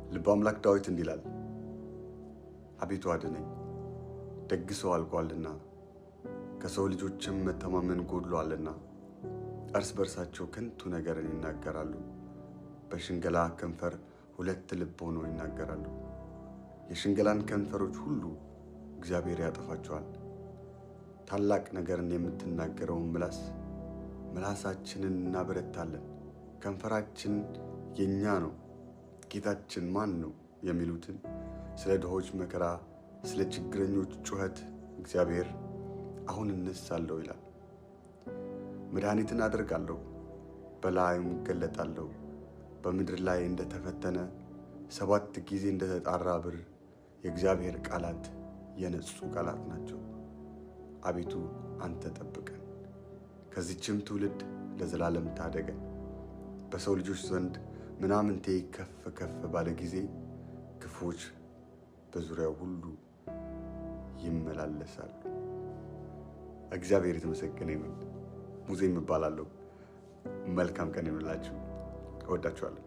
ልበ አምላክ ዳዊት እንዲህ ይላል፣ አቤቱ አድነኝ፣ ደግ ሰው አልቋልና ከሰው ልጆችም መተማመን ጎድሏልና። እርስ በርሳቸው ከንቱ ነገርን ይናገራሉ፣ በሽንገላ ከንፈር ሁለት ልብ ሆነው ይናገራሉ። የሽንገላን ከንፈሮች ሁሉ እግዚአብሔር ያጠፋቸዋል። ታላቅ ነገርን የምትናገረውን ምላሳችንን እናበረታለን። ከንፈራችን የኛ ነው፣ ጌታችን ማን ነው የሚሉትን ስለ ድሆች መከራ፣ ስለ ችግረኞች ጩኸት እግዚአብሔር አሁን እነሳለሁ ይላል። መድኃኒትን አደርጋለሁ፣ በላዩም እገለጣለሁ። በምድር ላይ እንደተፈተነ 7 ጊዜ እንደተጣራ ብር የእግዚአብሔር ቃላት የነጹ ቃላት ናቸው። አቤቱ አንተ ጠብቀን፣ ከዚችም ትውልድ ለዘላለም ታደገን። በሰው ልጆች ዘንድ ምናምንቴ ከፍ ከፍ ባለ ጊዜ ክፉዎች በዙሪያው ሁሉ ይመላለሳሉ። እግዚአብሔር የተመሰገነ ይሁን። ሙሴም እባላለሁ። መልካም ቀን ይሁንላችሁ። እወዳችኋለሁ።